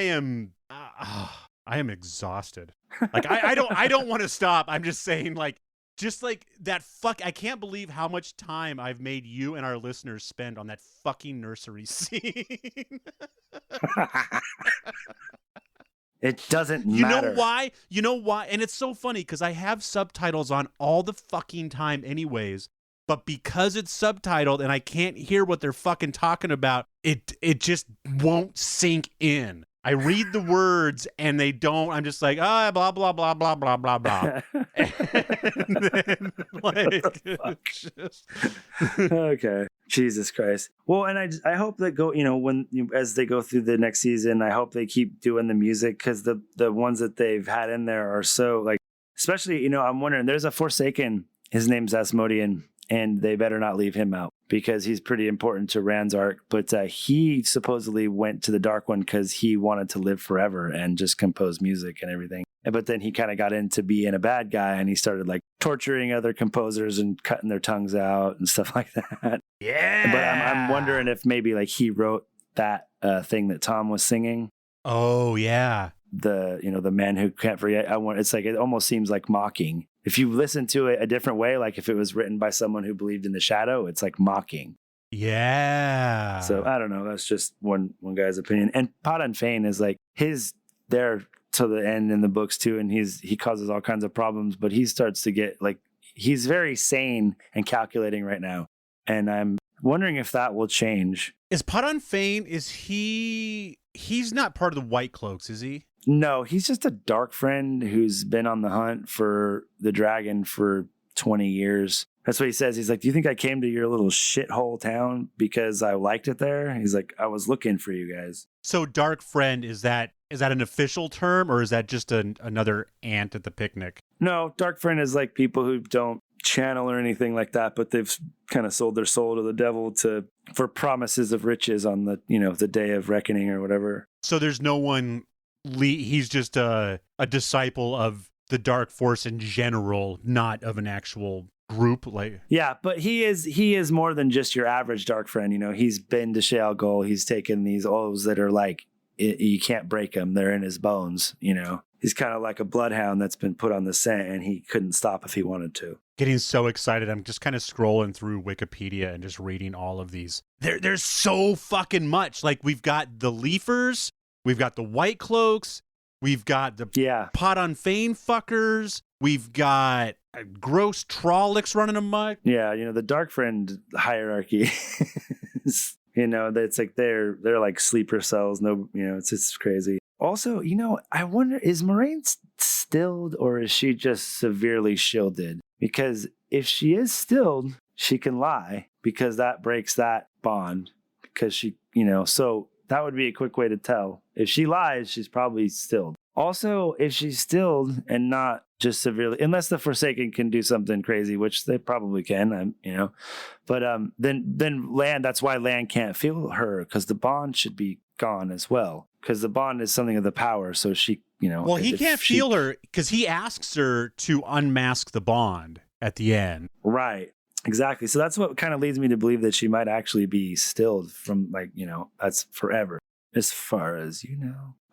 am exhausted. Like I don't want to stop. I'm just saying, like, just like that I can't believe how much time I've made you and our listeners spend on that fucking nursery scene. It doesn't You matter. know why? You know why? And it's so funny because I have subtitles on all the fucking time anyways. But because it's subtitled and I can't hear what they're fucking talking about, it just won't sink in. I read the words and they don't. I'm just like, blah, blah, blah, blah, blah, blah, blah. And then, like, just... Okay. Jesus Christ. Well, and I hope that as they go through the next season, I hope they keep doing the music because the ones that they've had in there are so like, especially, I'm wondering, there's a Forsaken, his name's Asmodean, and they better not leave him out because he's pretty important to Rand's arc. But he supposedly went to the Dark One because he wanted to live forever and just compose music and everything. But then he kind of got into being a bad guy and he started like torturing other composers and cutting their tongues out and stuff like that. Yeah. But I'm wondering if maybe like he wrote that thing that Tom was singing. Oh, yeah. The man who can't forget. It's like, it almost seems like mocking. If you listen to it a different way, like if it was written by someone who believed in the shadow, it's like mocking. Yeah. So I don't know. That's just one guy's opinion. And Padan Fain is like there to the end in the books too, and he causes all kinds of problems, but he starts to get like he's very sane and calculating right now. And I'm wondering if that will change. Is Padan Fain, he's not part of the White Cloaks, is he? No, he's just a dark friend who's been on the hunt for the dragon for 20 years. That's what he says. He's like, do you think I came to your little shithole town because I liked it there? He's like, I was looking for you guys. So dark friend, is that an official term or is that just another ant at the picnic? No, dark friend is like people who don't channel or anything like that, but they've kind of sold their soul to the devil for promises of riches on the day of reckoning or whatever. So there's no one, he's just a disciple of the dark force in general, not of an actual group. Like, yeah, but he is more than just your average dark friend. He's been to Shale Goal. He's taken these oaths that are like, you can't break them. They're in his bones. He's kind of like a bloodhound that's been put on the scent and he couldn't stop if he wanted to. Getting so excited. I'm just kind of scrolling through Wikipedia and just reading all of these. There's so fucking much. Like, we've got the Leafers, we've got the White Cloaks, we've got the Padan Fain fuckers, we've got gross Trollocs running amok. Yeah, the dark friend hierarchy. It's like they're like sleeper cells. No, it's crazy. Also, I wonder, is Moraine stilled or is she just severely shielded? Because if she is stilled, she can lie because that breaks that bond. Because she, so that would be a quick way to tell. If she lies, she's probably stilled. Also, if she's stilled and not just severely, unless the Forsaken can do something crazy, which they probably can, but then Lan, that's why Lan can't feel her because the bond should be gone as well. Because the bond is something of the power, so she, Well, he can't feel her because he asks her to unmask the bond at the end. Right. Exactly. So that's what kind of leads me to believe that she might actually be stilled from that's forever. As far as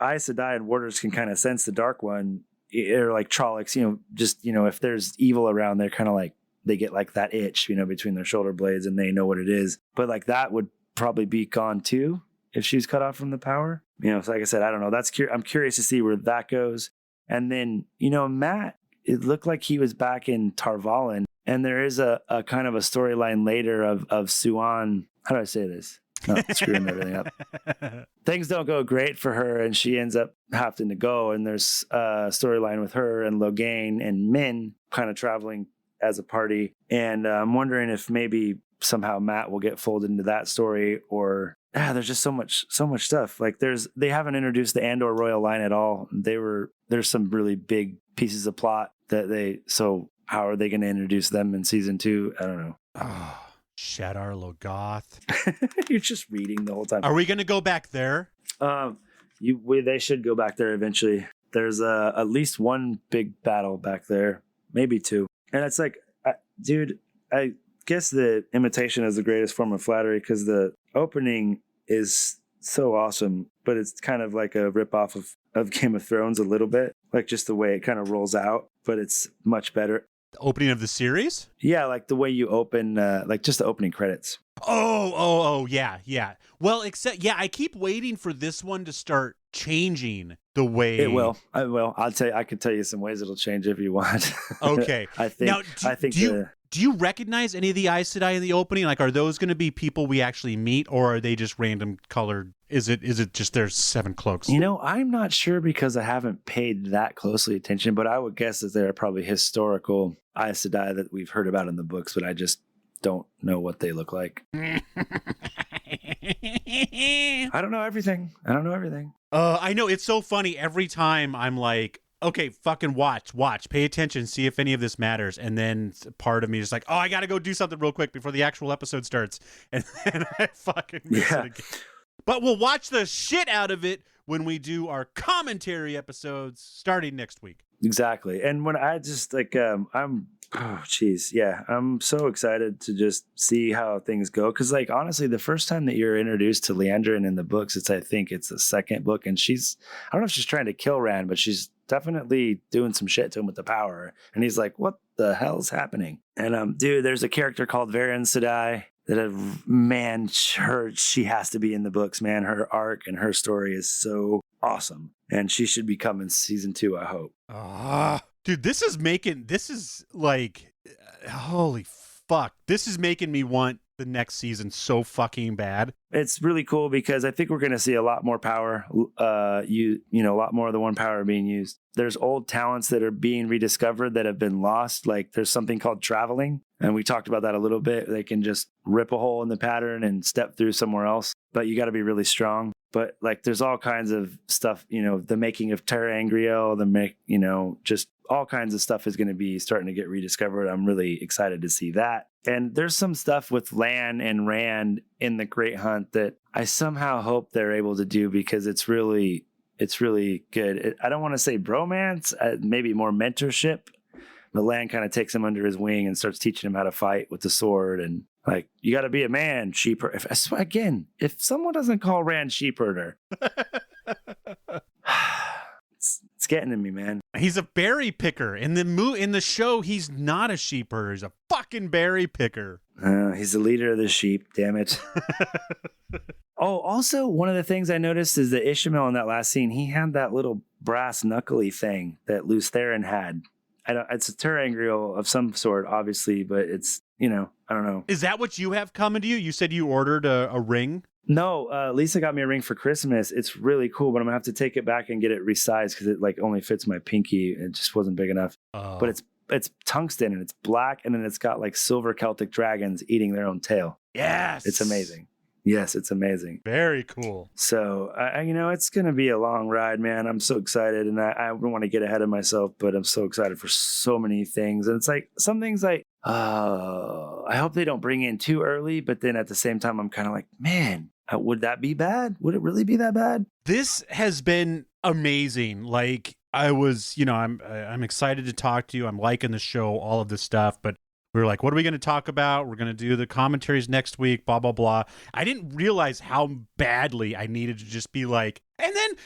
Aes Sedai and Warders can kind of sense the Dark One, or like Trollocs, if there's evil around, they're kind of like, they get like that itch, between their shoulder blades and they know what it is. But like that would probably be gone too if she's cut off from the power. So like I said, I don't know. I'm curious to see where that goes. And then, Matt, it looked like he was back in Tarvalin. And there is a kind of a storyline later of Suan. How do I say this? No, screwing everything up. Things don't go great for her, and she ends up having to go. And there's a storyline with her and Logain and Min kind of traveling as a party. And I'm wondering if maybe somehow Matt will get folded into that story, or there's just so much stuff. Like they haven't introduced the Andor royal line at all. There's some really big pieces of plot so how are they going to introduce them in season 2? I don't know. Oh, Shadar Logoth. You're just reading the whole time. Are we going to go back there? They should go back there eventually. There's at least one big battle back there, maybe 2. And it's like, dude, I guess the imitation is the greatest form of flattery because the opening is so awesome, but it's kind of like a ripoff of Game of Thrones a little bit, like just the way it kind of rolls out, but it's much better. The opening of the series? Yeah, like the way you open, like just the opening credits. Oh, yeah. Well, except, yeah, I keep waiting for this one to start changing the way. It will. I will. I'll tell you. I could tell you some ways it'll change if you want. Okay. I think. Now, do you recognize any of the Aes Sedai in the opening? Like, are those going to be people we actually meet, or are they just random colored? Is it just there's 7 cloaks? I'm not sure because I haven't paid that closely attention, but I would guess that there are probably historical Aes Sedai that we've heard about in the books, but I just don't know what they look like. I don't know everything. I know, it's so funny. Every time I'm like, okay, fucking watch, pay attention, see if any of this matters. And then part of me is like, oh, I got to go do something real quick before the actual episode starts. And then I fucking miss it again. But we'll watch the shit out of it when we do our commentary episodes starting next week. Exactly. And when I just I'm so excited to just see how things go. Cause like, honestly, the first time that you're introduced to Leandrin in the books, I think it's the second book. And I don't know if she's trying to kill Rand, but she's definitely doing some shit to him with the power. And he's like, what the hell's happening? And dude, there's a character called Varen Sedai that she has to be in the books, man. Her arc and her story is so awesome. And she should be coming season 2, I hope. Dude, this is like, holy fuck. This is making me want the next season so fucking bad. It's really cool because I think we're going to see a lot more power, a lot more of the one power being used. There's old talents that are being rediscovered that have been lost. Like there's something called traveling. And we talked about that a little bit. They can just rip a hole in the pattern and step through somewhere else, but you got to be really strong. But like, there's all kinds of stuff, the making of Terra Angriel, just all kinds of stuff is going to be starting to get rediscovered. I'm really excited to see that. And there's some stuff with Lan and Rand in the Great Hunt that I somehow hope they're able to do because it's really good. I don't want to say bromance, maybe more mentorship. But Lan kind of takes him under his wing and starts teaching him how to fight with the sword. And like, you got to be a man, sheep herder. If someone doesn't call Rand sheep herder, it's getting to me, man. He's a berry picker. In the show, he's not a sheep herder. He's a fucking berry picker. He's the leader of the sheep. Damn it. Oh, also, one of the things I noticed is that Ishmael in that last scene, he had that little brass knuckly thing that Lews Therin had. It's a Terra Angriel of some sort, obviously, but it's, I don't know. Is that what you have coming to you? You said you ordered a ring? No, Lisa got me a ring for Christmas. It's really cool, but I'm gonna have to take it back and get it resized because it like only fits my pinky. It just wasn't big enough. Oh. But it's tungsten and it's black, and then it's got like silver Celtic dragons eating their own tail. Yes, it's amazing. Yes, it's amazing. Very cool. So, it's going to be a long ride, man. I'm so excited, and I don't want to get ahead of myself, but I'm so excited for so many things. And it's like, some things like, I hope they don't bring in too early, but then at the same time, I'm kind of like, man, would that be bad? Would it really be that bad? This has been amazing. Like, I was, I'm excited to talk to you. I'm liking the show, all of this stuff, but we were like, what are we going to talk about? We're going to do the commentaries next week, blah, blah, blah. I didn't realize how badly I needed to just be like, and then.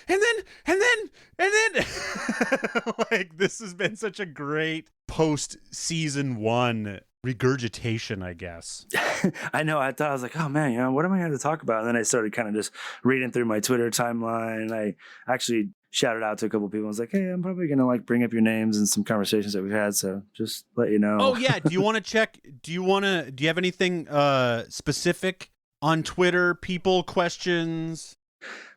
Like, this has been such a great post-season 1 regurgitation, I guess. I know. I was like, oh, man, what am I going to talk about? And then I started kind of just reading through my Twitter timeline. I actually shouted out to a couple of people. I was like, hey, I'm probably going to bring up your names and some conversations that we've had. So just let you know. Oh, yeah. Do you want to check? Do you have anything specific on Twitter? People, questions?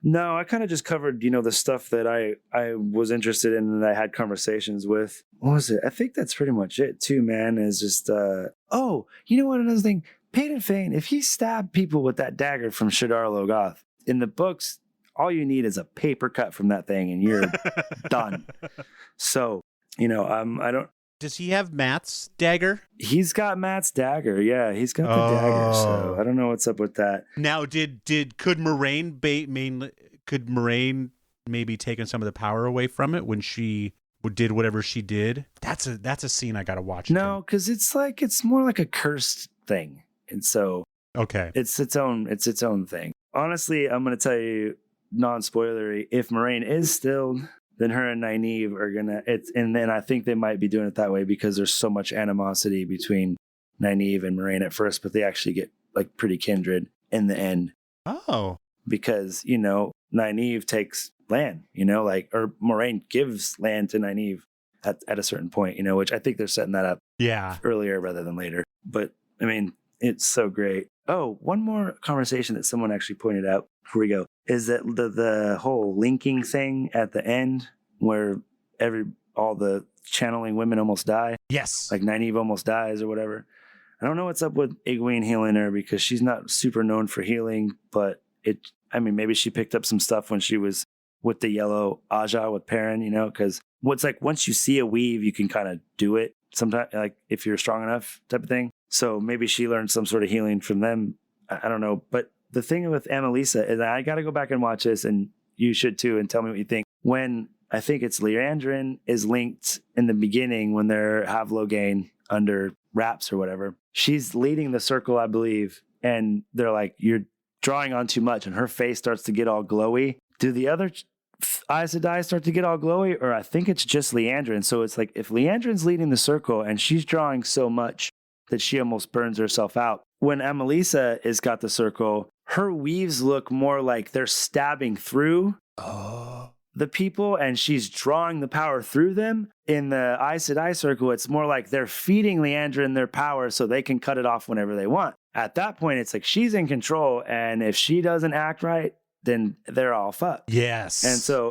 No, I kind of just covered, the stuff that I was interested in and I had conversations with. What was it? I think that's pretty much it too, man, is just, another thing, Peyton Fane, if he stabbed people with that dagger from Shadar Logoth, in the books, all you need is a paper cut from that thing and you're done. So, I don't. Does he have Matt's dagger? He's got Matt's dagger. Yeah, he's got the dagger. So I don't know what's up with that. Now, could Moraine maybe taken some of the power away from it when she did whatever she did? That's a scene I got to watch. No, because it's more like a cursed thing, and so okay, it's its own thing. Honestly, I'm gonna tell you, non-spoilery, if Moraine is still then her and Nynaeve are gonna. And then I think they might be doing it that way because there's so much animosity between Nynaeve and Moraine at first, but they actually get like pretty kindred in the end. Oh, because Nynaeve takes land, or Moraine gives land to Nynaeve at a certain point, which I think they're setting that up earlier rather than later. But I mean, it's so great. Oh, one more conversation that someone actually pointed out before we go is that the whole linking thing at the end where all the channeling women almost die. Yes. Like Nynaeve almost dies or whatever. I don't know what's up with Egwene healing her because she's not super known for healing, but maybe she picked up some stuff when she was with the yellow Aja with Perrin, because what's like once you see a weave, you can kind of do it sometimes, like if you're strong enough type of thing. So maybe she learned some sort of healing from them. I don't know. But the thing with Annalisa is I got to go back and watch this, and you should too, and tell me what you think. When I think it's Liandrin is linked in the beginning when they're Havlogane under wraps or whatever. She's leading the circle, I believe, and they're like, you're drawing on too much, and her face starts to get all glowy. Do the other Aes Sedai start to get all glowy, or I think it's just Liandrin? So it's like if Liandrin's leading the circle and she's drawing so much that she almost burns herself out. When Amelisa has got the circle, her weaves look more like they're stabbing through the people, and she's drawing the power through them. In the Aes Sedai circle, it's more like they're feeding Liandrin their power so they can cut it off whenever they want. At that point, it's like she's in control, and if she doesn't act right, then they're all fucked. Yes.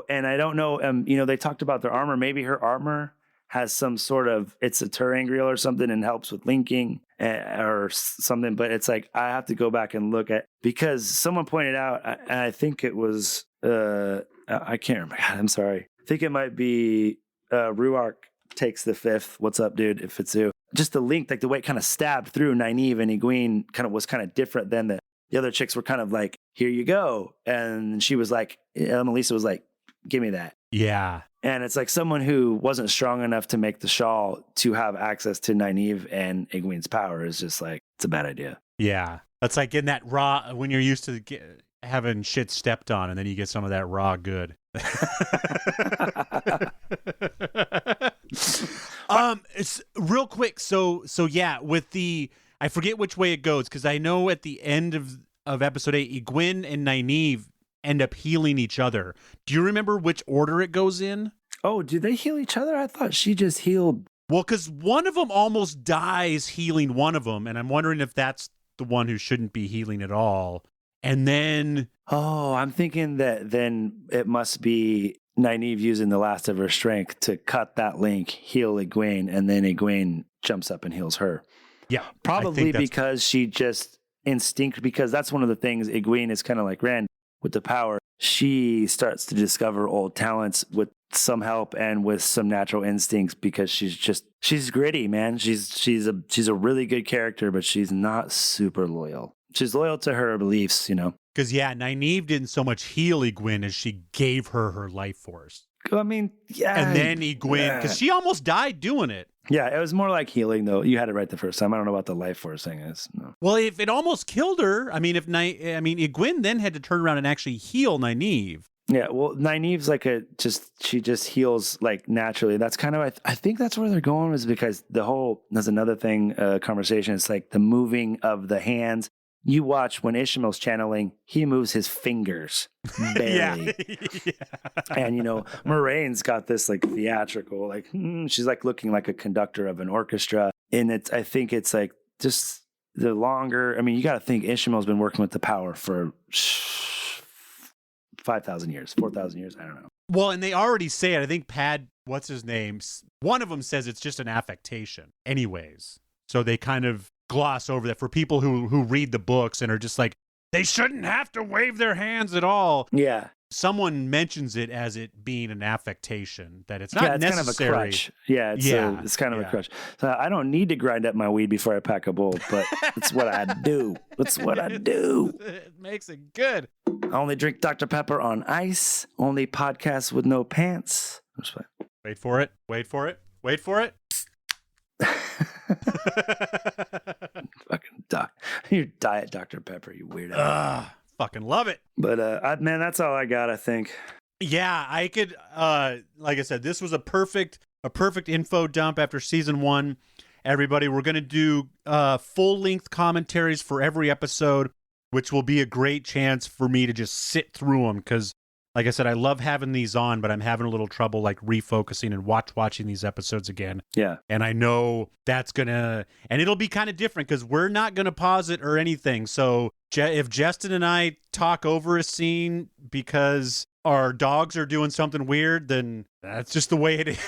And I don't know, they talked about their armor. Maybe her armor has some sort of, it's a terangriel or something and helps with linking or something. But it's like, I have to go back and look at, because someone pointed out, I think it was, I can't remember. God, I'm sorry. I think it might be Ruark takes the fifth. What's up, dude? If it's you. Just the link, like the way it kind of stabbed through Nynaeve and Egwene was kind of different than the other chicks were kind of like, here you go. And she was like, Melissa was like, give me that. Yeah. And it's like someone who wasn't strong enough to make the shawl to have access to Nynaeve and Egwene's power is just like, it's a bad idea. Yeah. That's like in that raw, when you're used to having shit stepped on and then you get some of that raw good. It's real quick. So yeah, with I forget which way it goes, because I know at the end of episode 8, Egwene and Nynaeve end up healing each other. Do you remember which order it goes in? Oh, do they heal each other? I thought she just healed. Well, because one of them almost dies healing one of them, and I'm wondering if that's the one who shouldn't be healing at all. And then... Oh, I'm thinking that then it must be Nynaeve using the last of her strength to cut that link, heal Egwene, and then Egwene jumps up and heals her. Yeah. Probably because she just because that's one of the things Egwene is kind of like Rand with the power. She starts to discover old talents with some help and with some natural instincts because she's gritty, man. She's a really good character, but she's not super loyal. She's loyal to her beliefs, Because, Nynaeve didn't so much heal Egwene as she gave her life force. I mean, yeah. And then Egwene, because she almost died doing it. Yeah, it was more like healing, though. You had it right the first time. I don't know about the life force thing. No. Well, if it almost killed her, Egwene then had to turn around and actually heal Nynaeve. Yeah, well, Nynaeve's like she just heals like naturally. That's kind of, I think that's where they're going, is because there's another thing, conversation. It's like the moving of the hands. You watch when Ishmael's channeling, he moves his fingers barely. Yeah. And, Moraine's got this like theatrical, like, she's like looking like a conductor of an orchestra. And I think it's like just the longer, you got to think Ishmael's been working with the power for 5,000 years, 4,000 years. I don't know. Well, and they already say it. I think what's his name? One of them says it's just an affectation anyways. So they kind of gloss over that for people who read the books and are just like, they shouldn't have to wave their hands at all. Yeah. Someone mentions it as it being an affectation, that it's not it's necessary. Kind of a crutch. Yeah, it's kind of a crutch. So I don't need to grind up my weed before I pack a bowl, but it's what I do. It's what I do. It makes it good. I only drink Dr. Pepper on ice. Only podcast with no pants. Wait for it. Wait for it. Wait for it. Fucking your diet Dr. Pepper, you weirdo. Fucking love it. But man, that's all I got, I think. Yeah, I could like I said, this was a perfect info dump after season 1. Everybody, we're going to do full-length commentaries for every episode, which will be a great chance for me to just sit through them cuz like I said, I love having these on, but I'm having a little trouble like refocusing and watching these episodes again. Yeah. And I know that's going to, and it'll be kind of different because we're not going to pause it or anything. So if Justin and I talk over a scene because our dogs are doing something weird, then that's just the way it is.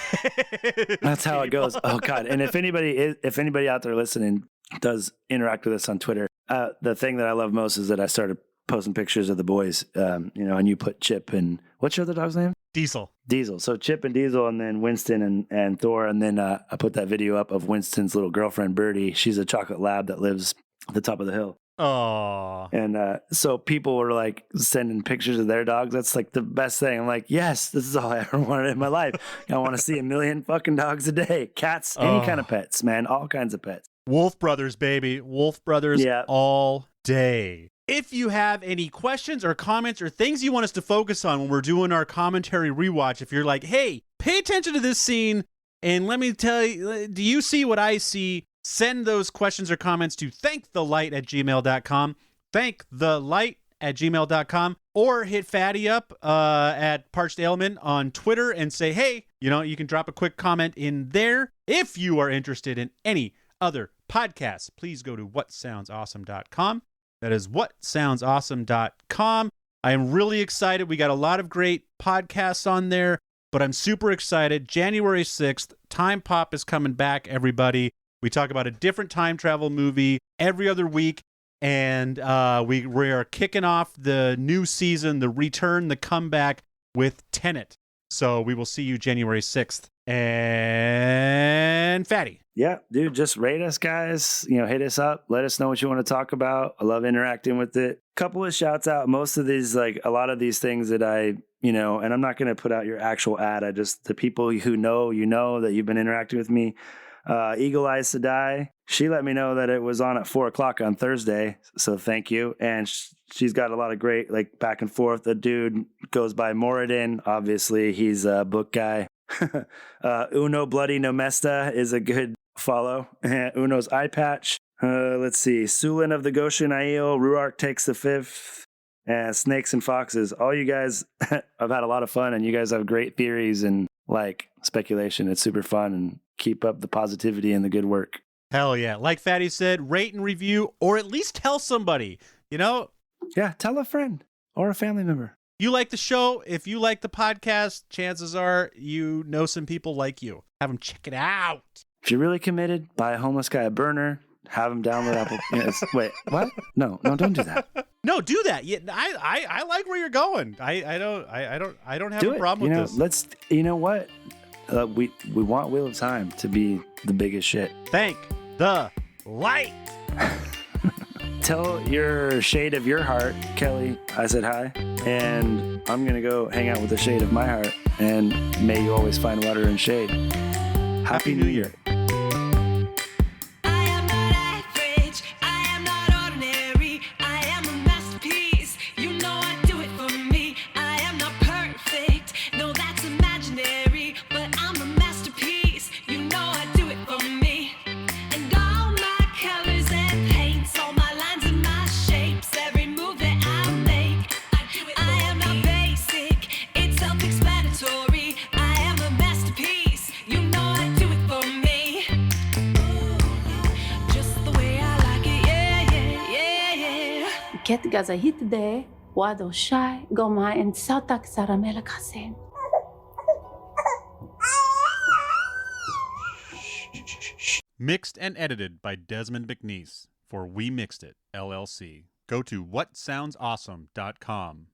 That's how it goes. Oh God. And if anybody out there listening does interact with us on Twitter, the thing that I love most is that I started posting pictures of the boys, and you put Chip and what's your other dog's name? Diesel. So Chip and Diesel, and then Winston and Thor. And then I put that video up of Winston's little girlfriend, Birdie. She's a chocolate lab that lives at the top of the hill. Oh. And so people were like sending pictures of their dogs. That's like the best thing. I'm like, yes, this is all I ever wanted in my life. I want to see 1 million fucking dogs a day. Cats, any kind of pets, man. All kinds of pets. Wolf Brothers, baby. Wolf Brothers all day. If you have any questions or comments or things you want us to focus on when we're doing our commentary rewatch, if you're like, hey, pay attention to this scene and let me tell you, do you see what I see? Send those questions or comments to thankthelight@gmail.com, thankthelight@gmail.com, or hit Fatty up at Parched Ailment on Twitter and say, hey, you can drop a quick comment in there. If you are interested in any other podcasts, please go to whatsoundsawesome.com. That is whatsoundsawesome.com. I am really excited. We got a lot of great podcasts on there, but I'm super excited. January 6th, Time Pop is coming back, everybody. We talk about a different time travel movie every other week, and we are kicking off the new season, the return, the comeback with Tenet. So we will see you January 6th. And Fatty. Yeah, dude, just rate us, guys. Hit us up. Let us know what you want to talk about. I love interacting with it. Couple of shouts out. Most of these, like a lot of these things that I, and I'm not going to put out your actual ad. The people who know, that you've been interacting with me. Eagle Eyes to Die. She let me know that it was on at 4:00 on Thursday. So thank you. And she's got a lot of great, like, back and forth. The dude goes by Moradin. Obviously, he's a book guy. Uno Bloody No Mesta is a good follow. Uno's Eye Patch. Let's see. Sulin of the Goshen Aiel. Ruark Takes the Fifth. Snakes and Foxes. All you guys have had a lot of fun, and you guys have great theories and like speculation. It's super fun, and keep up the positivity and the good work. Hell yeah. Like Fatty said, rate and review, or at least tell somebody, Yeah, tell a friend or a family member. You like the show. If you like the podcast, chances are you know some people like you. Have them check it out. If you're really committed, buy a homeless guy a burner. Have him download Apple. Wait, what? No, don't do that. No, do that. Yeah, I like where you're going. I don't have a problem with this. Let's. You know what? We want Wheel of Time to be the biggest shit. Thank the light. Tell your shade of your heart, Kelly, I said hi, and I'm going to go hang out with the shade of my heart, and may you always find water and shade. Happy New Year. Ket gaza hit de wado shai goma and sautak saramela kasen. Mixed and edited by Desmond McNeese for We Mixed It, LLC. Go to whatsoundsawesome.com.